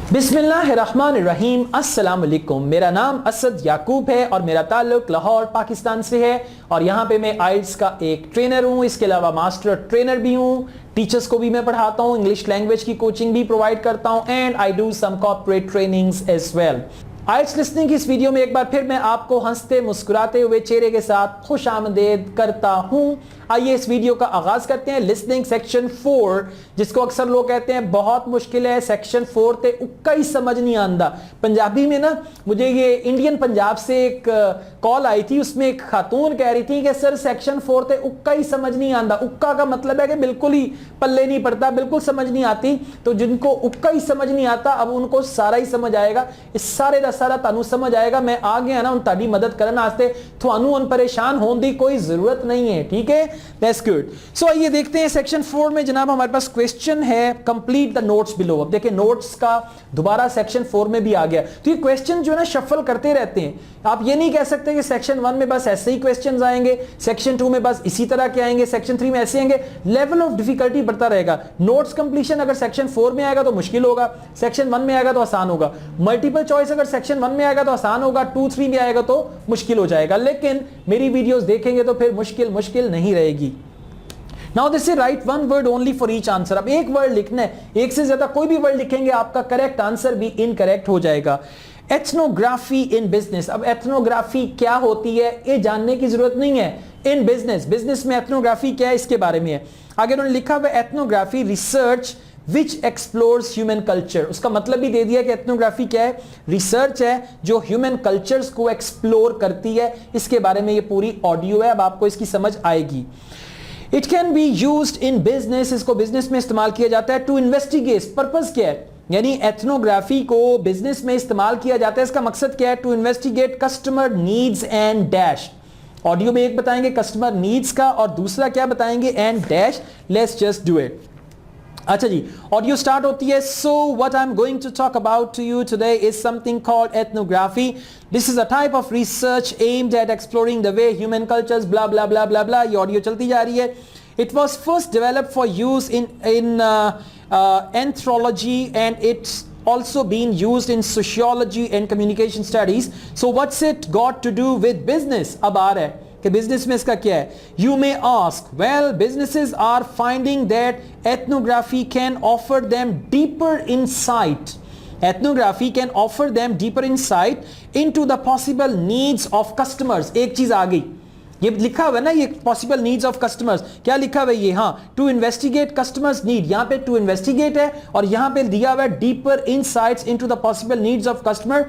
बिस्मिल्लाहिर्रहमानिर्रहीम, अस्सलाम वालेकुम। मेरा नाम असद याकूब है और मेरा ताल्लुक लाहौर पाकिस्तान से है और यहाँ पे मैं आइल्स का एक ट्रेनर हूँ। इसके अलावा मास्टर ट्रेनर भी हूँ, टीचर्स को भी मैं पढ़ाता हूँ, इंग्लिश लैंग्वेज की कोचिंग भी प्रोवाइड करता हूँ and I do some corporate trainings as well. IELTS listening की इस वीडियो में एक बार फिर मैं आपको हंसते मुस्कुराते हुए चेहरे के साथ खुश आमदेद करता हूं। आइए इस वीडियो का आगाज करते हैं। लिसनिंग सेक्शन 4, जिसको अक्सर लोग कहते हैं बहुत मुश्किल है, सेक्शन 4 ते उक्का ही समझ नहीं आंदा। पंजाबी में ना मुझे ये इंडियन पंजाब से एक कॉल आई थी, उसमें एक खातून कह रही थी कि सर सेक्शन 4 ते उक्का ही समझ नहीं आंदा। उक्का का मतलब है कि बिल्कुल ही पल्ले नहीं पड़ता, बिल्कुल समझ नहीं आती। तो जिनको उक्का ही समझ नहीं आता अब उनको सारा ही समझ आएगा। इस सारे का सारा तानू समझ आएगा। मैं आ गया ना उन ताड़ी मदद करने वास्ते, थानू उन परेशान होने की कोई जरूरत नहीं है, ठीक है? That's good. सो आइए देखते हैं सेक्शन 4 में जनाब हमारे पास क्वेश्चन है, कंप्लीट द नोट्स बिलो। अब देखिए नोट्स का दोबारा सेक्शन 4 में भी आ गया। तो ये क्वेश्चन जो है ना शफल करते रहते हैं। आप ये नहीं कह सकते कि सेक्शन 1 में बस ऐसे ही क्वेश्चंस आएंगे, सेक्शन 2 में बस इसी तरह के आएंगे, सेक्शन 3 में ऐसे आएंगे। लेवल ऑफ डिफिकल्टी बढ़ता रहेगा। नोट्स कंप्लीशन अगर सेक्शन 4 में आएगा तो मुश्किल होगा, सेक्शन 1 में आएगा तो आसान होगा। मल्टीपल चॉइस अगर सेक्शन 1 में आएगा तो आसान होगा, 2, 3 में आएगा तो मुश्किल हो जाएगा। लेकिन मेरी वीडियोस देखेंगे तो फिर मुश्किल नहीं रहेगी। Now this is right one word only for each answer. अब एक वर्ड लिखना है, एक से ज्यादा कोई भी वर्ड लिखेंगे आपका करेक्ट आंसर भी इनकरेक्ट हो जाएगा। Ethnography in business. अब एथनोग्राफी क्या होती है ये जानने की जरूरत नहीं है। इन बिजनेस में एथनोग्राफी क्या है इसके बारे में है। आगे उन्होंने लिखा हुआ ethnography research which explores human culture. उसका मतलब भी दे दिया कि एथनोग्राफी क्या है, रिसर्च है जो ह्यूमन कल्चर्स को एक्सप्लोर करती है। इसके बारे में ये पूरी ऑडियो है, अब आपको इसकी समझ आएगी। It can be used in business, इसको बिजनेस में इस्तेमाल किया जाता है। टू इन्वेस्टिगेट, पर्पस क्या है, यानी एथनोग्राफी को बिजनेस में इस्तेमाल किया जाता है। इसका मकसद क्या है, to investigate customer needs and dash. Audio में एक बताएंगे कस्टमर नीड्स का और दूसरा क्या बताएंगे, and dash. Let's just do it. अच्छा जी, ऑडियो स्टार्ट होती है। So what I am going to talk about to you today is something called ethnography. This is a type of research aimed at exploring the way human cultures blah blah blah blah blah. ये audio चलती जा रही है। It was first developed for use in anthropology and it's also been used in sociology and communication studies. So what's it got to do with business? अब आ रहा है कि business में इसका क्या है। You may ask, well, businesses are finding that ethnography can offer them deeper insight. Ethnography can offer them deeper insight into the possible needs of customers. एक चीज आ गई, ये लिखा हुआ है ना, ये पॉसिबल नीड्स ऑफ कस्टमर्स। क्या लिखा हुआ है ये, हाँ, टू इन्वेस्टिगेट कस्टमर्स नीड। यहां पे टू इन्वेस्टिगेट है और यहां पे दिया हुआ है deeper insights into the possible needs of customer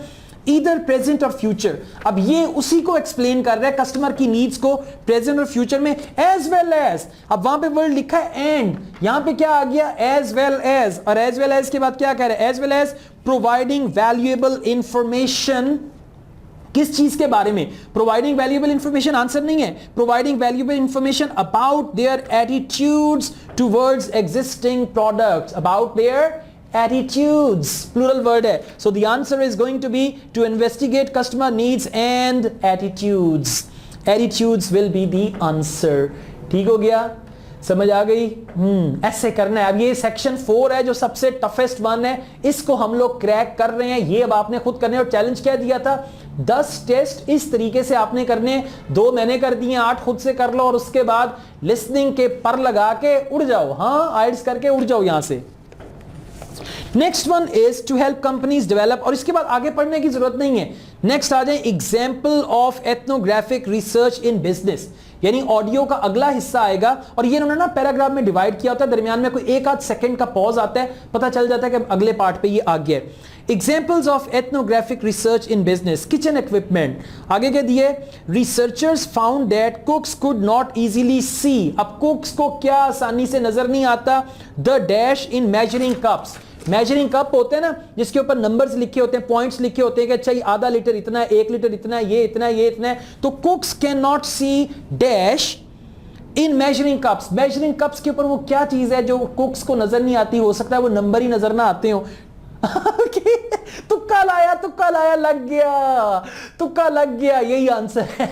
either present और फ्यूचर। अब ये उसी को एक्सप्लेन कर रहा है, कस्टमर की नीड्स को प्रेजेंट और फ्यूचर में, एज वेल एज। अब वहां पे वर्ड लिखा है एंड, यहां पे क्या आ गया, एज वेल एज। और एज वेल एज के बाद क्या कह रहे हैं, as well as providing valuable information. किस चीज के बारे में, प्रोवाइडिंग वैल्यूएबल इंफॉर्मेशन, आंसर नहीं है। Providing valuable information about there attitudes towards existing products, about their attitudes, plural word है. So the answer is going to be to investigate customer needs and attitudes. Attitudes will be the answer. ठीक हो गया, समझ आ गई? ऐसे करना है। अब ये सेक्शन 4 है जो सबसे टफेस्ट वन है, इसको हम लोग क्रैक कर रहे हैं। ये अब आपने खुद करने और चैलेंज क्या दिया था, 10 टेस्ट इस तरीके से आपने करने, 2 मैंने कर दिए, 8 खुद से कर लो और उसके बाद लिसनिंग के पर लगा के उड़ जाओ। हाँ, आइल्स करके उड़ जाओ यहां से। Next one is to help companies develop, और इसके बाद आगे पढ़ने की जरूरत नहीं है। नेक्स्ट आ जाए example of ethnographic research in business, यानी ऑडियो का अगला हिस्सा आएगा और ये इन्होंने ना पैराग्राफ में डिवाइड किया होता है, दरमियान में कोई एक आध सेकंड का पॉज आता है, पता चल जाता है कि अगले पार्ट पे ये आ गया है। Examples of ethnographic research in business, kitchen equipment. आगे क्या दिए, researchers found that कुक्स could not easily सी। अब कुक्स को क्या आसानी से नजर नहीं आता, the dash in measuring cups. Measuring cup होते हैं ना जिसके ऊपर नंबर्स लिखे होते हैं, पॉइंट्स लिखे होते हैं कि अच्छा ये आधा लीटर इतना है, 1 लीटर इतना है, ये इतना है, ये इतना है। तो cooks can not see dash in measuring cups. Measuring cups के ऊपर वो क्या चीज है जो कुक्स को नजर नहीं आती, हो सकता है वो नंबर ही नजर ना आते हो। तुक्का लाया, लग गया, तुक्का लग गया, यही आंसर है।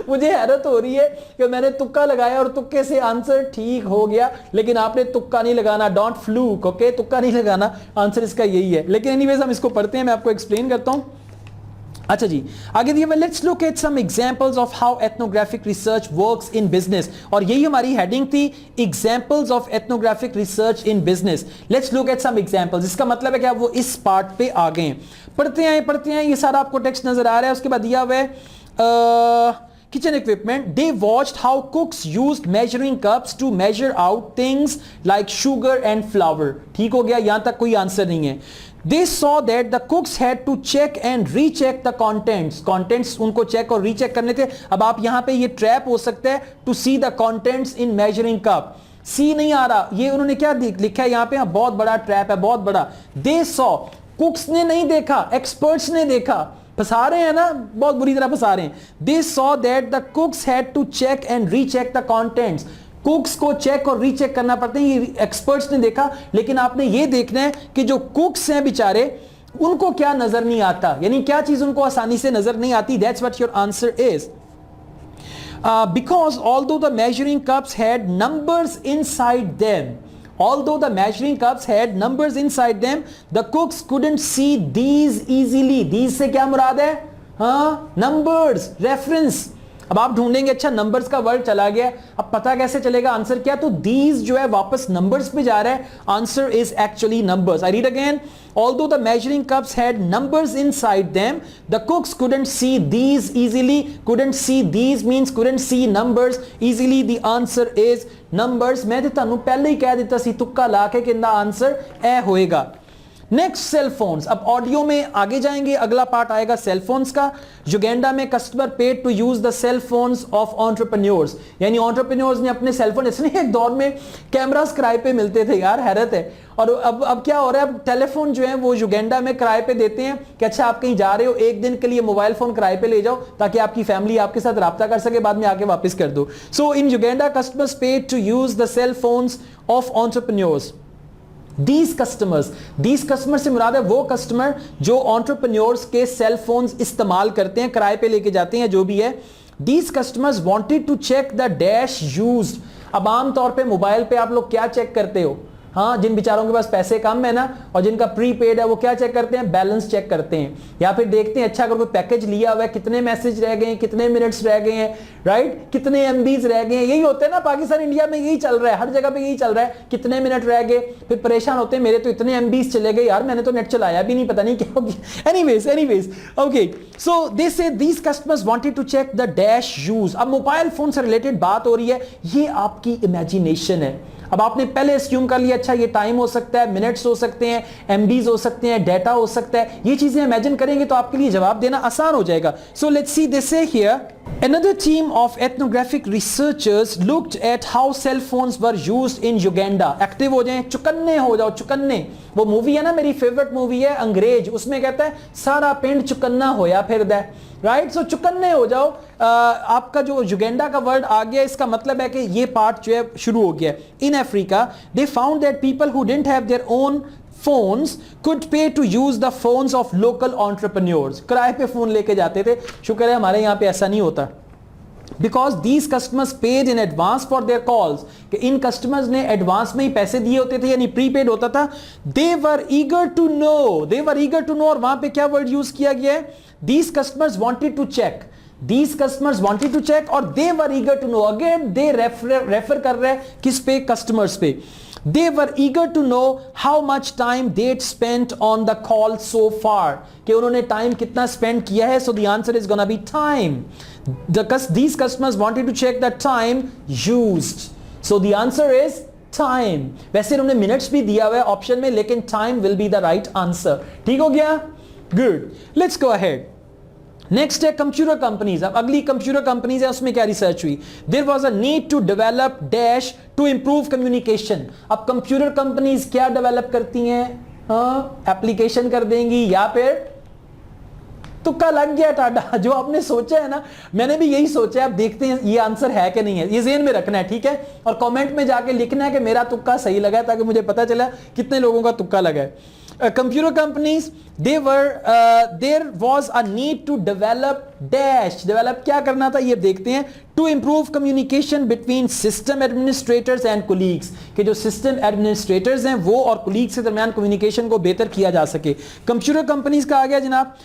मुझे हैरत हो रही है कि मैंने तुक्का लगाया और तुक्के से आंसर ठीक हो गया, लेकिन आपने तुक्का नहीं लगाना, डोंट फ्लूक, ओके, तुक्का नहीं लगाना, आंसर इसका यही है। लेकिन एनीवेज हम इसको पढ़ते हैं, मैं आपको एक्सप्लेन करता हूं। अच्छा जी, आगे दिए, let's look at some examples of how ethnographic research works in business, और यही हमारी हेडिंग थी, examples of ethnographic research in business. Let's look at some examples, इसका मतलब है कि आप वो इस पार्ट पे आ गए हैं। पढ़ते हैं, ये सारा आपको टेक्स्ट नजर आ रहा है। उसके बाद दिया हुआ है kitchen equipment, they watched how cooks used measuring cups to measure out things like sugar and flour. ठीक हो गया, यहां तक कोई आंसर नहीं है। They saw that the cooks had to check and recheck the contents उनको चेक और रीचेक करने थे। अब आप यहां पे ये ट्रैप हो सकता है, to see the contents in measuring cup। सी नहीं आ रहा, ये उन्होंने क्या लिखा है यहां पे, बहुत बड़ा ट्रैप है, बहुत बड़ा। They saw, कुक्स ने नहीं देखा, एक्सपर्ट्स ने देखा। फंसा रहे हैं ना, बहुत बुरी तरह फंसा रहे हैं। They saw that the cooks had to check and recheck the contents। कुक्स को चेक और रीचेक करना पड़ता है, ये एक्सपर्ट्स ने देखा। लेकिन आपने ये देखना है कि जो कुक्स हैं बेचारे, उनको क्या नजर नहीं आता, यानी क्या चीज उनको आसानी से नजर नहीं आती। That's what your answer is. Because although the measuring cups had numbers inside them, the cooks couldn't see these easily। these से क्या मुराद है? हाँ, numbers, reference। अब आप ढूंढेंगे, अच्छा नंबर्स का वर्ड चला गया, अब पता कैसे चलेगा आंसर क्या? तो दीज जो है वापस नंबर्स पे जा रहा है, answer is actually numbers. I read again, although the measuring cups had numbers inside them, the cooks couldn't see these easily। couldn't see these means couldn't see numbers easily। the answer is numbers। मैं तो ਤੁਹਾਨੂੰ पहले ही कह देता सी तुक्का ला के कि answer A होएगा। Next, cell phones. अब ऑडियो में आगे जाएंगे, अगला पार्ट आएगा सेल फोन्स का। युगांडा में customer paid to use the cell phones of entrepreneurs, यानी एंटरप्रेन्योर्स ने अपने सेल फोन, इसलिए एक दौर में कैमरास किराए पे मिलते थे यार, हैरत है। और अब क्या हो रहा है, अब टेलीफोन जो है वो युगांडा में किराए पे देते हैं कि अच्छा आप कहीं जा रहे हो, एक दिन के लिए मोबाइल फोन किराए पे ले जाओ ताकि आपकी फैमिली आपके साथ राब्ता कर सके, बाद में आके वापस कर दो। So in Uganda customers paid to use the cell phones of entrepreneurs. These customers से मुराद है वो कस्टमर जो एंटरप्रेन्योर्स के सेल फोन्स इस्तेमाल करते हैं, किराए पे लेके जाते हैं, जो भी है। These customers wanted to check the dash used। अब आम तौर पे मोबाइल पे आप लोग क्या चेक करते हो? हाँ, जिन बेचारों के पास पैसे कम है ना और जिनका प्रीपेड है, वो क्या चेक करते हैं? बैलेंस चेक करते हैं, या फिर देखते हैं अच्छा अगर कोई पैकेज लिया हुआ है, कितने मैसेज रह गए हैं, कितने मिनट्स रह गए हैं, राइट, कितने एमबीज रह गए हैं। यही होते हैं ना, पाकिस्तान इंडिया में यही चल रहा है, हर जगह पे यही चल रहा है, कितने मिनट रह गए, फिर परेशान होते हैं, मेरे तो इतने एमबीज चले गए यार, मैंने तो नेट चलाया भी नहीं, पता नहीं क्या हो गया। Anyways okay, so they say these customers wanted to check the dash use. अब मोबाइल फोन से रिलेटेड बात हो रही है, ये आपकी इमेजिनेशन है। अब आपने पहले अस्यूम कर लिया, अच्छा ये टाइम हो सकता है, मिनट्स हो सकते हैं, एमबीज हो सकते हैं, डाटा हो सकता है, ये चीजें इमेजिन करेंगे तो आपके लिए जवाब देना आसान हो जाएगा। So let's see this here, another team of ethnographic researchers looked at how cell phones were used in Uganda। Active हो जाएं, चुकन्ने हो जाओ, चुकन्ने। वो मूवी है ना, मेरी फेवरेट मूवी है अंग्रेज, उसमें कहता है सारा पिंड चुकन्ना होया फिरदा है, राइट। सो चुकन्ने हो जाओ। आपका जो युगांडा का वर्ड आ गया, इसका मतलब है कि ये पार्ट जो है शुरू हो गया। In Africa they found that people who didn't have their own phones could pay to use the phones of local entrepreneurs। किराए पे फोन लेके जाते थे, शुक्र है हमारे यहाँ पे ऐसा नहीं होता। Because these customers paid in advance for their calls, कि इन कस्टमर्स ने एडवांस में ही पैसे दिए होते थे, यानी प्रीपेड होता था। They were eager to know, और वहां पे क्या वर्ड यूज किया गया है? These customers wanted to check। These customers wanted to check और they were eager to know। Again they refer कर रहे हैं किस पे? कस्टमर्स पे। They were eager to know how much time they'd spent on the call so far, कि उन्होंने time कितना स्पेंड किया है। So the answer is gonna be time। These customers wanted to check the time used। So the answer is time। वैसे उन्होंने minutes भी दिया हुआ है ऑप्शन में, लेकिन time will be the right answer। ठीक हो गया? Good। Let's go ahead। Next है कंप्यूटर कंपनीज। अब अगली कंप्यूटर कंपनीज है, उसमें क्या रिसर्च हुई? There was a need to develop dash to improve communication. अब कंप्यूटर कंपनीज क्या डेवलप करती हैं? एप्लीकेशन कर देंगी, या फिर तुक्का लग गया टाटा, जो आपने सोचा है ना, मैंने भी यही सोचा है। अब देखते हैं ये आंसर है कि नहीं है, ये ज़हन में रखना है, ठीक है। और कमेंट में जाके लिखना है कि मेरा तुक्का सही लगा है, ताकि मुझे पता चला कितने लोगों का तुक्का लगा है। computer companies, there was a need to develop develop क्या करना था ये देखते हैं, to improve communication between system administrators and colleagues, कि जो system administrators हैं वो और colleagues के दरमियान communication को बेहतर किया जा सके. Computer companies का आ गया जनाब.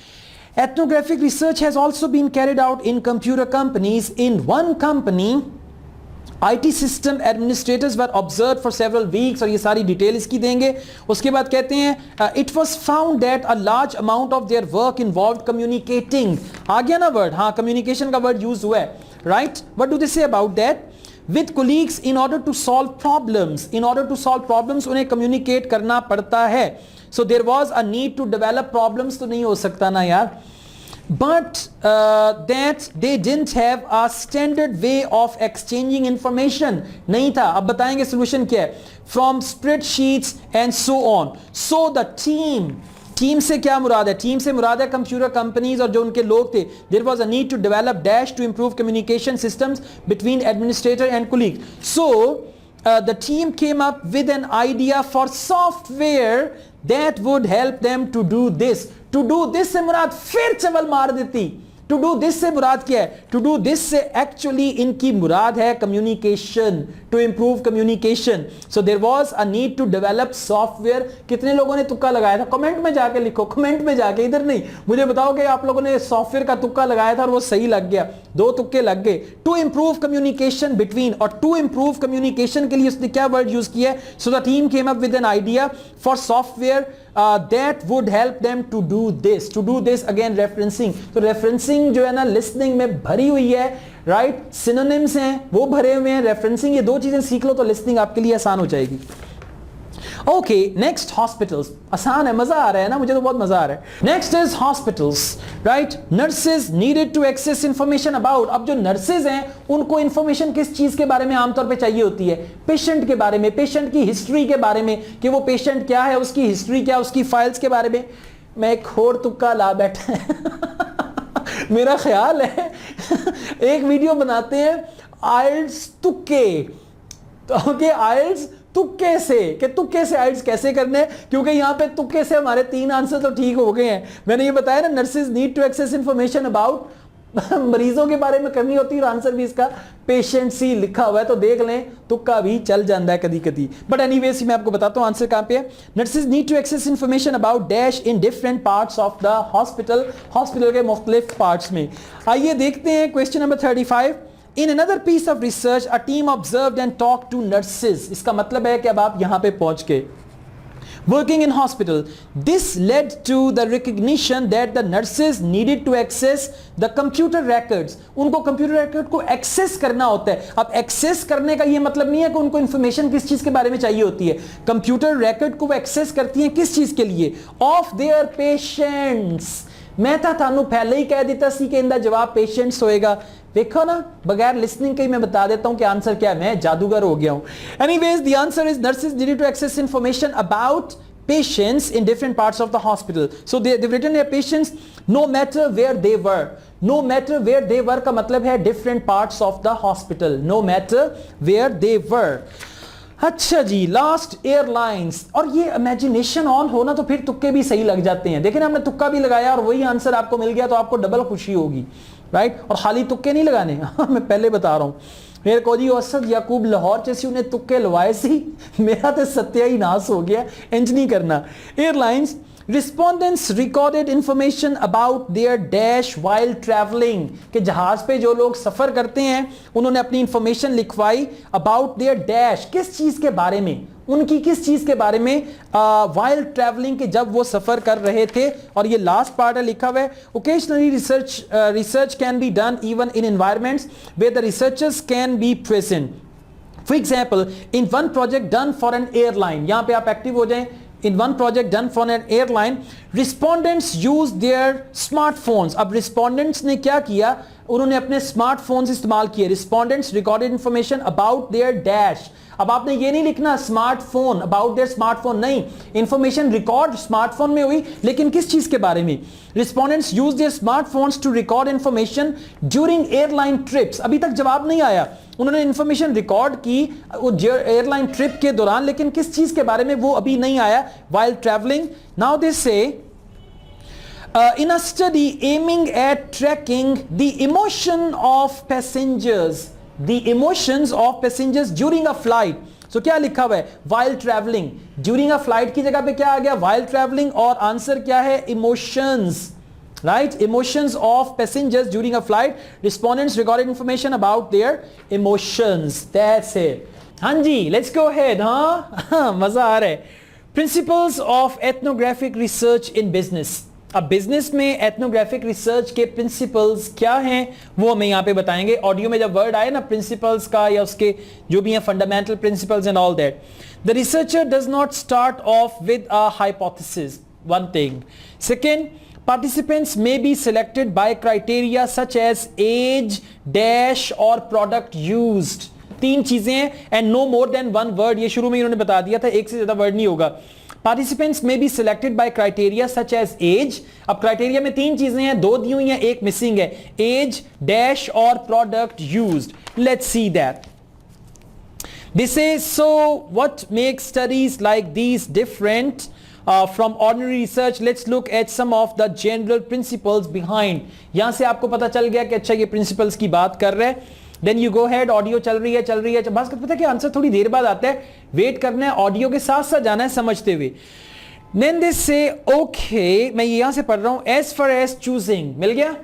Ethnographic research has also been carried out in computer companies. In one company, IT system administrators were observed for several weeks, और ये सारी डिटेल इसकी देंगे. उसके बाद कहते हैं it was found that a large amount of their work involved communicating. आ गया ना वर्ड, हाँ communication का वर्ड यूज हुआ है, right? What do they say about that? With colleagues in order to solve problems. In order to solve problems उन्हें communicate करना पड़ता है. So there was a need to develop problems, तो नहीं हो सकता ना यार. But that they didn't have a standard way of exchanging information. नहीं था. अब बताएंगे solution क्या है. From spreadsheets and so on. So the team से क्या मुराद है? टीम से मुराद है कंप्यूटर कंपनीज और जो उनके लोग थे. There was a need to develop to improve communication systems between administrator and colleague. So the team came up with an idea for software that would help them to do this. To do this से मुराद फिर चवल मार देती. To do this से मुराद क्या है? To do this से actually इनकी मुराद है communication, to improve communication. So there was a need to develop software. कितने लोगों ने तुक्का लगाया था? कमेंट में जाके लिखो, कमेंट में जाके, इधर नहीं. मुझे बताओ कि आप लोगों ने सॉफ्टवेयर का तुक्का लगाया था और वो सही लग गया. 2 तुक्के लग गए. To improve communication between, और to improve communication के लिए उसने क्या वर्ड यूज किया है? So the team came up with an idea for software that would help them to do this. To do this again referencing. तो referencing जो है ना listening में भरी हुई है, right? Synonyms हैं वो भरे हुए हैं. referencing ये 2 चीजें सीख लो तो listening आपके लिए आसान हो जाएगी. Okay, next hospitals. आसान है, मजा आ रहा है ना, मुझे तो बहुत मजा आ रहा है. Next is hospitals, right? Nurses needed to access information about. अब जो nurses हैं उनको information किस चीज के बारे में आमतौर पे चाहिए होती है? पेशेंट के बारे में, पेशेंट की हिस्ट्री के बारे में, कि वो पेशेंट क्या है, उसकी हिस्ट्री क्या, उसकी फाइल्स के बारे में. मैं एक और तुक्का ला बैठा है. मेरा ख्याल है एक वीडियो बनाते हैं IELTS तुक्के. ओके, IELTS तुक्के से, कि तुक्के से आइल्स कैसे करने, क्योंकि यहाँ पे तुक्के से हमारे 3 आंसर तो ठीक हो गए हैं. मैंने ये बताया ना, nurses need to access information about, मरीजों के बारे में करनी होती है, और आंसर भी इसका पेशेंट सी लिखा हुआ है, तो देख लें तुक्का भी चल जाता है कभी कभी. बट एनीवेज मैं आपको बताता हूँ आंसर कहाँ पे है. Nurses need to access information about dash in different parts of the hospital. Hospital के मुख्तलिफ पार्ट्स में. आइए देखते हैं question number 35. In another piece of research, a team observed and talked to nurses. इसका मतलब है कि अब आप यहाँ पे पहुँच गए. Working in hospital. This led to the recognition that the nurses needed to access the computer records. उनको computer record को access करना होता है. अब access करने का ये मतलब नहीं है कि उनको information किस चीज़ के बारे में चाहिए होती है. Computer record को access करती हैं किस चीज़ के लिए? Of their patients. मैं थानू पहले ही कह देता सी कि इनका जवाब पेशेंट्स होएगा. देखो ना, बगैर लिसनिंग के ही मैं बता देता हूं कि आंसर क्या है. मैं जादूगर हो गया हूं. Anyways the answer is nurses needed to access information about patients in different parts of the hospital. So they've written their patients no matter where they were. No matter where they were का मतलब है different parts of the hospital. No matter where they were. अच्छा जी, last airlines. और ये imagination on हो ना तो फिर तुक्के भी सही लग जाते हैं. देखिए ना, हमने तुक्का भी लगाया और वही आंसर आपको मिल गया तो आपको डबल खुशी होगी, राइट? और खाली तुक्के नहीं लगाने. मैं पहले बता रहा हूँ. मेरे को जी असद याकूब लाहौर जैसी उन्हें तुक्के लवाए सी, मेरा तो सत्या ही नाश हो गया. इंज नहीं करना. Airlines. Respondents recorded information about their dash while traveling. कि जहाज पे जो लोग सफर करते हैं उन्होंने अपनी इंफॉर्मेशन लिखवाई about their dash. किस चीज के बारे में? उनकी किस चीज के बारे में? while traveling, के जब वो सफर कर रहे थे. और ये लास्ट पार्ट है लिखा हुआ है. Occasionally research can be done even in environments where the researchers can be present. For example, in one project done for an airline. यहाँ पे आप एक्टिव हो जाएं. In one project done for an airline, respondents used their smartphones. अब respondents ने क्या किया? उन्होंने अपने स्मार्टफोन्स इस्तेमाल किए. Respondents recorded information about their dash. अब आपने ये नहीं लिखना स्मार्टफोन, अबाउट देयर स्मार्टफोन, नहीं, इंफॉर्मेशन रिकॉर्ड स्मार्टफोन में हुई, लेकिन किस चीज के बारे में? Respondents use their smartphones to record information during airline trips. अभी तक जवाब नहीं आया. उन्होंने इंफॉर्मेशन रिकॉर्ड की एयरलाइन ट्रिप के दौरान, लेकिन किस चीज के बारे में वो अभी नहीं आया. While travelling. नाउ दे से in a study aiming at tracking the emotion of passengers, the emotions of passengers during a flight. So क्या लिखा हुआ है? While traveling. During a flight की जगह पे क्या आ गया? While traveling. और आंसर क्या है? Emotions. Right? Emotions of passengers during a flight. Respondents recorded information about their emotions. That's it. हाँ जी, let's go ahead. हाँ मजा आ रहा है. Principles of ethnographic research in business. अब बिजनेस में एथनोग्राफिक रिसर्च के प्रिंसिपल्स क्या हैं वो हमें यहां पे बताएंगे. ऑडियो में जब वर्ड आए ना प्रिंसिपल्स का या उसके जो भी हैं fundamental principles and all that. The researcher does not start of with a hypothesis, one thing. Second, participants may be selected by criteria such as age, dash और product used. तीन चीजें हैं and no more than one word. ये शुरू में इन्होंने बता दिया था, एक से ज्यादा वर्ड नहीं होगा. Participants may be selected by criteria such as age. अब क्राइटेरिया में तीन चीजें हैं, दो दी हुई हैं, एक मिसिंग है. Age, dash और product used. Let's see that. This is so what makes studies like these different from ordinary research. Let's look at some of the general principles behind. यहां से आपको पता चल गया कि अच्छा ये principles की बात कर रहे हैं. Then you go ahead, audio चल रही है. बस पता है कि आंसर थोड़ी देर बाद आता है, वेट करना है, ऑडियो के साथ साथ जाना है समझते हुए. Then they say okay, मैं यहां से पढ़ रहा हूं. As far as choosing, मिल गया?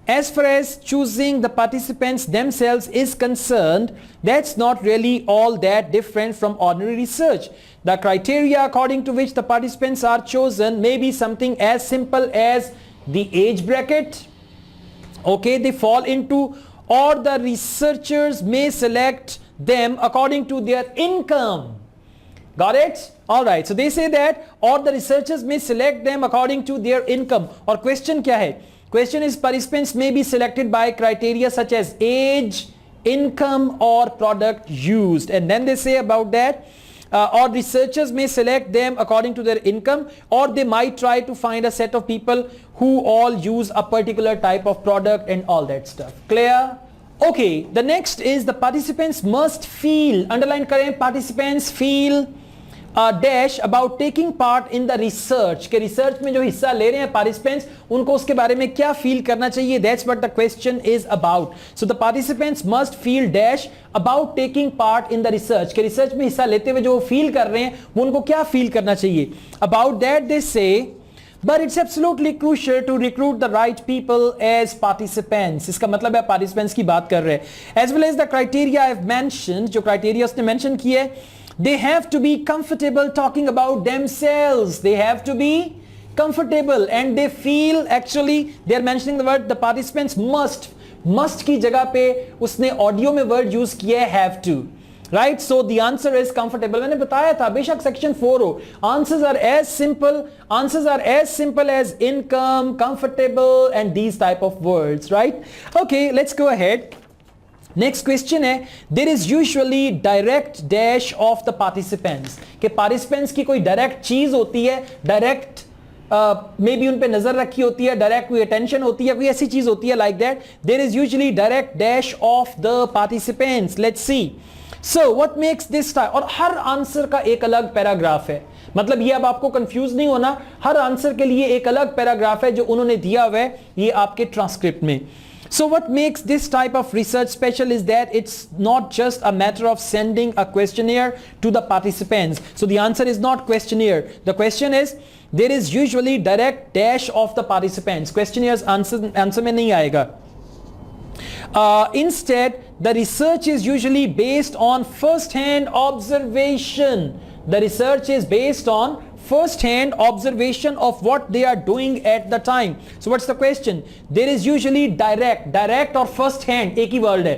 As far as choosing the participants themselves is concerned, that's not really all that different from ordinary research. The criteria according to which the participants are chosen may be something as simple as the age bracket. Okay, they fall into, or the researchers may select them according to their income. Got it? All right. So they say that, or the researchers may select them according to their income. और question क्या है? Question is participants may be selected by criteria such as age, income or product used. And then they say about that, or researchers may select them according to their income, or they might try to find a set of people who all use a particular type of product and all that stuff. Clear? Okay, the next is the participants must feel, underline करें, participants feel dash about taking part in the research. के research में जो हिस्सा ले रहे हैं participants, उनको उसके बारे में क्या feel करना चाहिए? That's what the question is about. So the participants must feel dash about taking part in the research. के research में हिस्सा लेते हुए जो feel कर रहे हैं, वो उनको क्या feel करना चाहिए? About that they say, but it's absolutely crucial to recruit the right people as participants. इसका मतलब है participants की बात कर रहे हैं. As well as the criteria I've mentioned, जो criteria उसने mention किए, they have to be comfortable talking about themselves. They have to be comfortable and they feel, actually they are mentioning the word, the participants must की जगह पे उसने audio में word use किया है have to. Right? So the answer is comfortable. मैंने बताया था बेशक section 4 हो, answers are as simple as income, comfortable and these type of words. Right? Okay, let's go ahead. Next question है, there is usually direct dash of the participants. कि participants की कोई direct चीज होती है, direct maybe उन पे नजर रखी होती है, direct कोई attention होती है, कोई ऐसी चीज होती है like that. There is usually direct dash of the participants. Let's see. So what makes this type, और हर आंसर का एक अलग पैराग्राफ है, मतलब ये अब आपको कंफ्यूज नहीं होना, हर आंसर के लिए एक अलग पैराग्राफ है जो उन्होंने दिया हुआ है ये आपके ट्रांसक्रिप्ट में. So what makes this type of research special is that it's not just a matter of sending a questionnaire to the participants. So the answer is not questionnaire. The question is, there is usually direct dash of the participants. Questionnaires answer में नहीं आएगा. Instead, the research is usually based on first-hand observation. The research is based on first-hand observation of what they are doing at the time. So what's the question? There is usually direct और first-hand एक ही word है.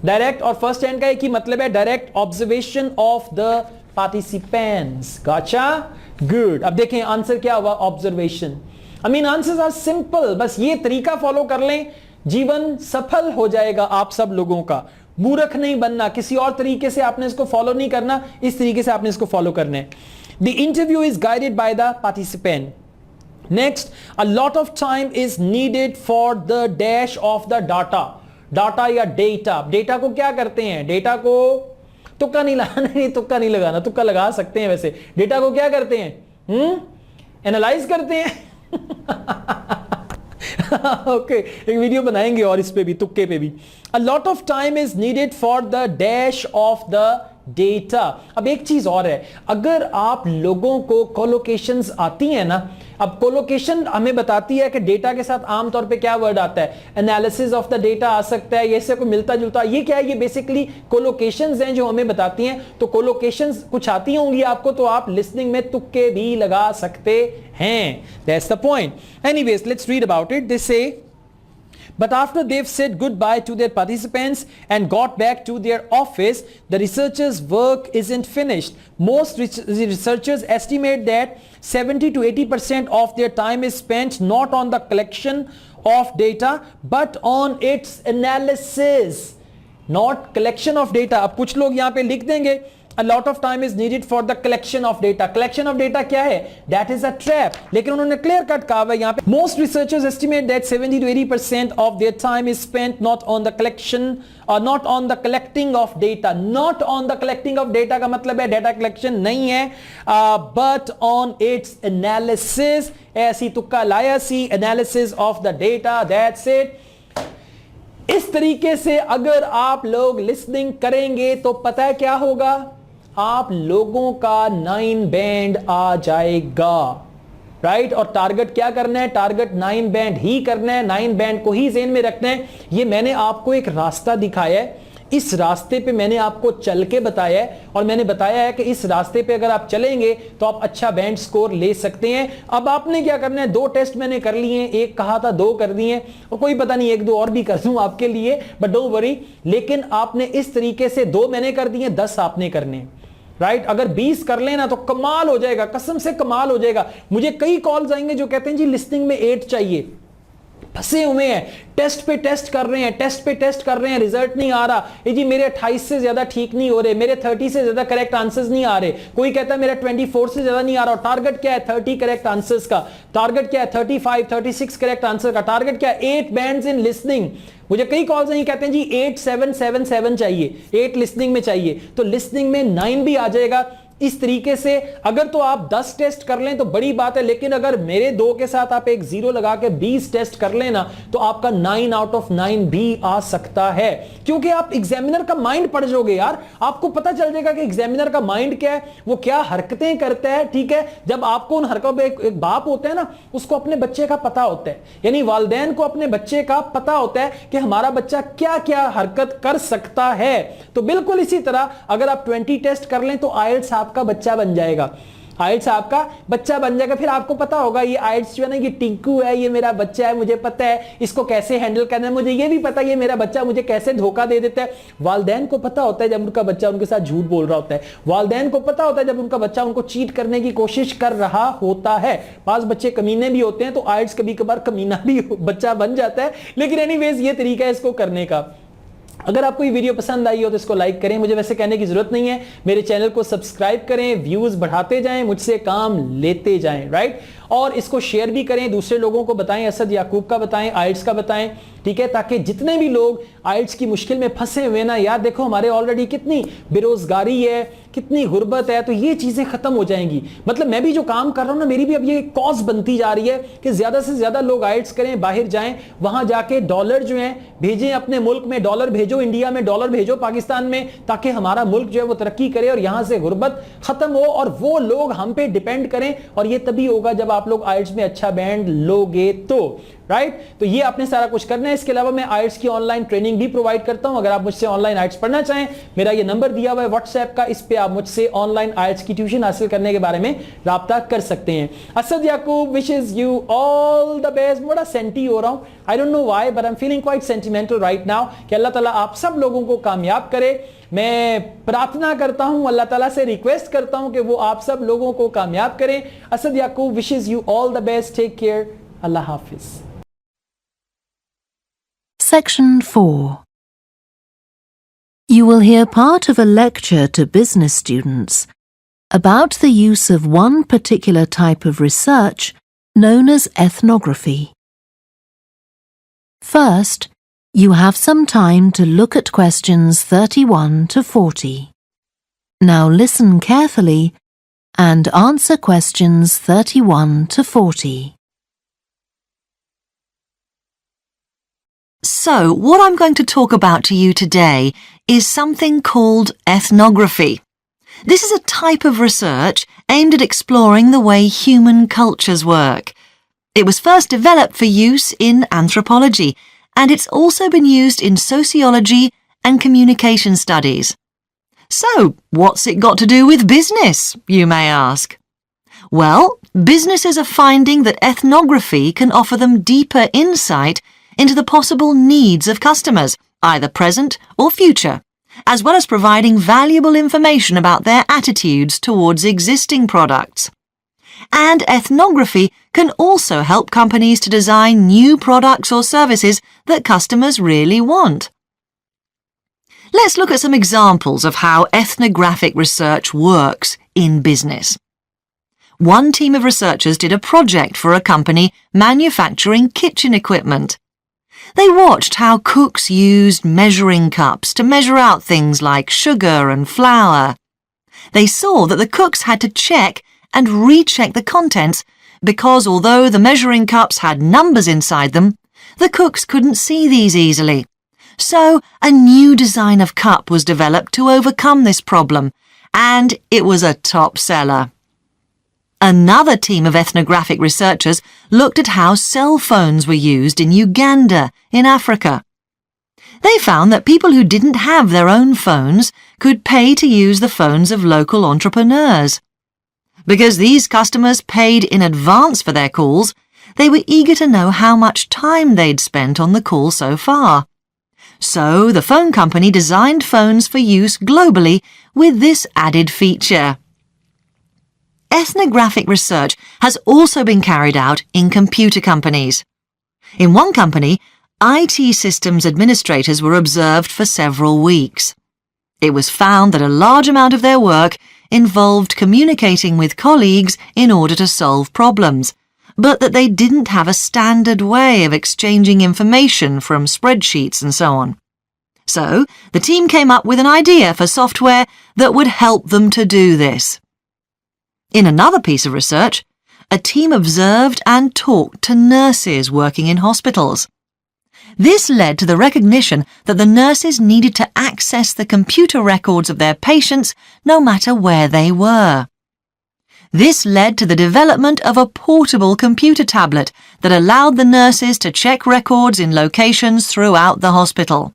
Direct और first-hand का एक ही मतलब है, direct observation of the participants. Gotcha? Good. अब देखें आंसर क्या हुआ? Observation. I mean answers are simple. बस ये तरीका फॉलो कर लें, जीवन सफल हो जाएगा आप सब लोगों का। मूर्ख नहीं बनना, किसी और तरीके से आपने इसको फॉलो नहीं करना, इस तरीके से आपने इसको फॉलो करना है। The interview is guided by the participant. Next, a lot of time is needed for the dash of the data. Data या डेटा, डेटा को क्या करते हैं, डेटा को तुक्का नहीं लगाना, नहीं तुक्का नहीं लगाना, तुक्का लगा सकते हैं वैसे। डेटा को क्या करते हैं, एनालाइज करते हैं। ओके, एक वीडियो बनाएंगे और इस पे भी, तुक्के पे भी। A lot of time is needed for the dash of the data. अब एक चीज और है, अगर आप लोगों को कोलोकेशंस आती है ना, अब कोलोकेशन हमें बताती है कि डेटा के साथ आमतौर पे क्या वर्ड आता है, एनालिसिस ऑफ द डेटा आ सकता है, ये से कोई मिलता जुलता, ये क्या है, ये बेसिकली कोलोकेशंस हैं जो हमें बताती हैं। तो कोलोकेशंस कुछ आती होंगी आपको, तो आप लिसनिंग में तुक्के भी लगा सकते हैं। That's the point. Anyways, let's read about it. This से, but after they've said goodbye to their participants and got back to their office, the researchers' work isn't finished. Most researchers estimate that 70 to 80% of their time is spent not on the collection of data but on its analysis. Not collection of data. अब कुछ लोग यहाँ पे लिख देंगे A lot of time is needed for the collection of data. Collection of data क्या है? That is a trap. लेकिन उन्होंने clear cut कहा है यहाँ पे. Most researchers estimate that 70 to 80% of their time is spent not on the collection or not on the collecting of data. Not on the collecting of data का मतलब है data collection नहीं है, but on its analysis. ऐसी तुक्का लाया सी, analysis of the data. That's it. इस तरीके से अगर आप लोग लिसनिंग करेंगे तो पता है क्या होगा, आप लोगों का 9 बैंड आ जाएगा, राइट। और टारगेट क्या करना है, टारगेट 9 बैंड ही करना है, 9 बैंड को ही ज़हन में रखना है। ये मैंने आपको एक रास्ता दिखाया है, इस रास्ते पे मैंने आपको चल के बताया है और मैंने बताया है कि इस रास्ते पे अगर आप चलेंगे तो आप अच्छा बैंड स्कोर ले सकते हैं। अब आपने क्या करना है, 2 टेस्ट मैंने कर लिए हैं, एक कहा था 2 कर दिए और कोई पता नहीं 1-2 और भी कर दूं आपके लिए, बट डोंट वरी। लेकिन आपने इस तरीके से 2 मैंने कर दिए, 10 आपने करने, राइट। अगर 20 कर लेना तो कमाल हो जाएगा, कसम से कमाल हो जाएगा। मुझे कई कॉल्स आएंगे जो कहते हैं जी लिसनिंग में 8 चाहिए, फंसे हुए हैं, टेस्ट पे टेस्ट कर रहे हैं, टेस्ट पे टेस्ट कर रहे हैं, रिजल्ट नहीं आ रहा। ये जी मेरे 28 से ज्यादा ठीक नहीं हो रहे, मेरे 30 से ज्यादा करेक्ट आंसर्स नहीं आ रहे, कोई कहता है मेरा 24 से ज्यादा नहीं आ रहा। और टारगेट क्या है, 30 करेक्ट आंसर्स का। टारगेट क्या है, 35 36 करेक्ट आंसर का। टारगेट क्या है, 8 बैंड्स इन लिसनिंग। मुझे कई कॉल्स नहीं, कहते हैं जी 8 7 7 7 चाहिए, 8 लिसनिंग में चाहिए, तो लिसनिंग में 9 भी आ जाएगा। इस तरीके से अगर तो आप 10 टेस्ट कर लें तो बड़ी बात है, लेकिन अगर मेरे 2 के साथ आप एक 0 लगा के 20 टेस्ट कर लेना तो आपका 9 आउट ऑफ 9 भी आ सकता है, क्योंकि आप एग्जामिनर का माइंड पढ़ जाओगे यार। आपको पता चल जाएगा कि एग्जामिनर का माइंड क्या है, वो क्या हरकतें करता है, ठीक है। जब आपको उन हरकतों पे एक बाप होता है ना, उसको अपने बच्चे का पता होता है, यानी वालिदैन को अपने बच्चे का पता होता है कि हमारा बच्चा क्या क्या हरकत कर सकता है। तो बिल्कुल इसी तरह अगर आप 20 टेस्ट कर लें तो आईएलटीएस आपका बच्चा बन जाएगा, आईएलटीएस आपका बच्चा बन जाएगा। फिर आपको पता होगा ये आईएलटीएस जो है ना, ये टिंकू है, ये मेरा बच्चा है, मुझे पता है इसको कैसे हैंडल करना है, मुझे ये भी पता है ये मेरा बच्चा मुझे कैसे धोखा दे देता है। वालिदैन को पता होता है जब उनका बच्चा उनके साथ झूठ बोल रहा होता है, वालिदैन को पता होता है जब उनका बच्चा उनको चीट करने की कोशिश कर रहा होता है। पास बच्चे कमीने भी होते हैं तो आईएलटीएस कभी कभार कमीना भी बच्चा बन जाता है, लेकिन एनीवेज ये तरीका है इसको करने का। अगर आपको ये वीडियो पसंद आई हो तो इसको लाइक करें, मुझे वैसे कहने की जरूरत नहीं है, मेरे चैनल को सब्सक्राइब करें, व्यूज बढ़ाते जाएं, मुझसे काम लेते जाएं, राइट। और इसको शेयर भी करें, दूसरे लोगों को बताएं, असद याकूब का बताएं, आईएलटीएस का बताएं, ठीक है, ताकि जितने भी लोग आईएलटीएस की मुश्किल में फंसे हुए ना, यार देखो हमारे ऑलरेडी कितनी बेरोजगारी है, कितनी गुर्बत है, तो ये चीजें खत्म हो जाएंगी। मतलब मैं भी जो काम कर रहा हूं ना, मेरी भी अब ये कॉज बनती जा रही है कि ज्यादा से ज्यादा लोग आईएलटीएस करें, बाहर जाएं, वहां जाके डॉलर जो है भेजें, अपने मुल्क में डॉलर भेजो, इंडिया में डॉलर भेजो, पाकिस्तान में, ताकि हमारा मुल्क जो है वो तरक्की करे और यहां से गुर्बत खत्म हो और वो लोग हम पे डिपेंड करें। और ये तभी होगा जब आप लोग आईएलटीएस में अच्छा बैंड लोगे तो, राइट। तो ये आपने सारा कुछ करना है। इसके अलावा मैं आईएलटीएस की ऑनलाइन ट्रेनिंग भी प्रोवाइड करता हूं। अगर आप मुझसे ऑनलाइन आईएलटीएस पढ़ना चाहें, मेरा ये नंबर दिया हुआ है व्हाट्सएप का, इस पे आप मुझसे ऑनलाइन आईएलटीएस की ट्यूशन हासिल करने के बारे में राब्ता कर सकते हैं। Asad Yakub wishes you all the best. बड़ा सेंटी हो रहा हूं, I don't know why, but I am feeling quite sentimental right now कि अल्लाह ताला आप सब लोगों को कामयाब करे। मैं प्रार्थना करता हूं, अल्लाह ताला से रिक्वेस्ट करता हूं कि वो आप सब लोगों को कामयाब करें। Asad Yakub wishes you all the best, take care, अल्लाह हाफिज। Section 4. You will hear part of a lecture to business students about the use of one particular type of research known as ethnography. First, you have some time to look at questions 31 to 40. Now listen carefully and answer questions 31 to 40. So, what I'm going to talk about to you today is something called ethnography. This is a type of research aimed at exploring the way human cultures work. It was first developed for use in anthropology, and it's also been used in sociology and communication studies. So, what's it got to do with business, you may ask? Well, businesses are finding that ethnography can offer them deeper insight into the possible needs of customers, either present or future, as well as providing valuable information about their attitudes towards existing products. And ethnography can also help companies to design new products or services that customers really want. Let's look at some examples of how ethnographic research works in business. One team of researchers did a project for a company manufacturing kitchen equipment. They watched how cooks used measuring cups to measure out things like sugar and flour. They saw that the cooks had to check and recheck the contents because although the measuring cups had numbers inside them, the cooks couldn't see these easily. So a new design of cup was developed to overcome this problem, and it was a top seller. Another team of ethnographic researchers looked at how cell phones were used in Uganda, in Africa. They found that people who didn't have their own phones could pay to use the phones of local entrepreneurs. Because these customers paid in advance for their calls, they were eager to know how much time they'd spent on the call so far. So the phone company designed phones for use globally with this added feature. Ethnographic research has also been carried out in computer companies. In one company, IT systems administrators were observed for several weeks. It was found that a large amount of their work involved communicating with colleagues in order to solve problems, but that they didn't have a standard way of exchanging information from spreadsheets and so on. So, the team came up with an idea for software that would help them to do this. In another piece of research, a team observed and talked to nurses working in hospitals. This led to the recognition that the nurses needed to access the computer records of their patients no matter where they were. This led to the development of a portable computer tablet that allowed the nurses to check records in locations throughout the hospital.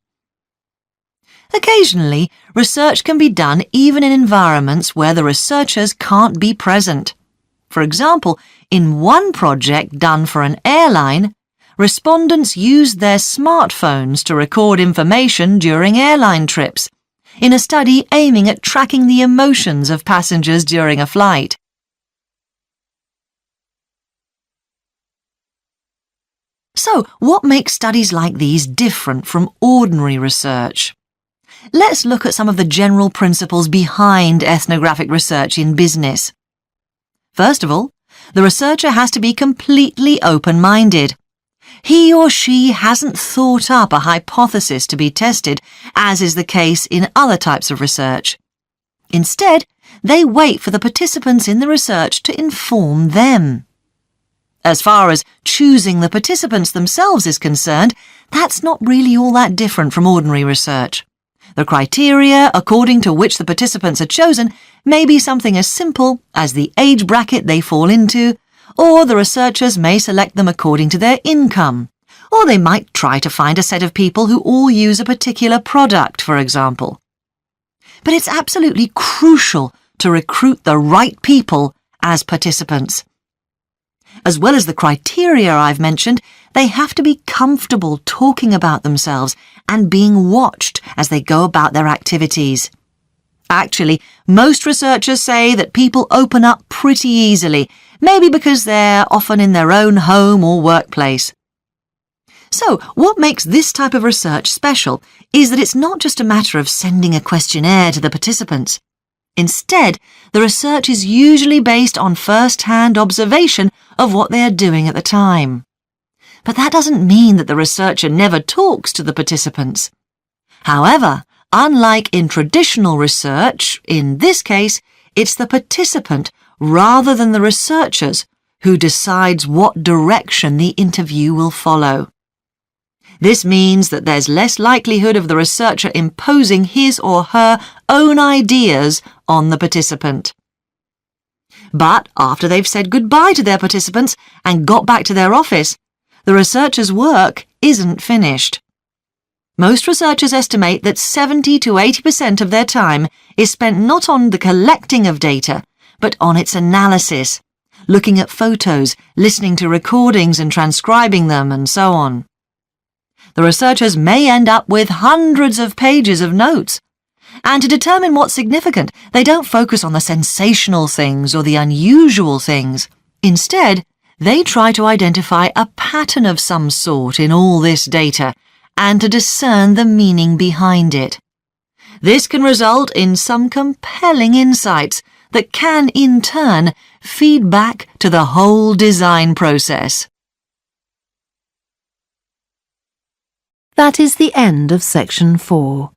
Occasionally, research can be done even in environments where the researchers can't be present. For example, in one project done for an airline, respondents used their smartphones to record information during airline trips, in a study aiming at tracking the emotions of passengers during a flight. So, what makes studies like these different from ordinary research? Let's look at some of the general principles behind ethnographic research in business. First of all, the researcher has to be completely open-minded. He or she hasn't thought up a hypothesis to be tested, as is the case in other types of research. Instead, they wait for the participants in the research to inform them. As far as choosing the participants themselves is concerned, that's not really all that different from ordinary research. The criteria according to which the participants are chosen may be something as simple as the age bracket they fall into, or the researchers may select them according to their income, or they might try to find a set of people who all use a particular product, for example. But it's absolutely crucial to recruit the right people as participants. As well as the criteria I've mentioned, they have to be comfortable talking about themselves and being watched as they go about their activities. Actually, most researchers say that people open up pretty easily, maybe because they're often in their own home or workplace. So, what makes this type of research special is that it's not just a matter of sending a questionnaire to the participants. Instead, the research is usually based on first-hand observation of what they are doing at the time. But that doesn't mean that the researcher never talks to the participants. However, unlike in traditional research, in this case, it's the participant rather than the researchers who decides what direction the interview will follow. This means that there's less likelihood of the researcher imposing his or her own ideas on the participant. But after they've said goodbye to their participants and got back to their office, the researcher's work isn't finished. Most researchers estimate that 70 to 80% of their time is spent not on the collecting of data, but on its analysis, looking at photos, listening to recordings and transcribing them, and so on. The researchers may end up with hundreds of pages of notes. And to determine what's significant, they don't focus on the sensational things or the unusual things. Instead, they try to identify a pattern of some sort in all this data and to discern the meaning behind it. This can result in some compelling insights that can, in turn, feed back to the whole design process. That is the end of section 4.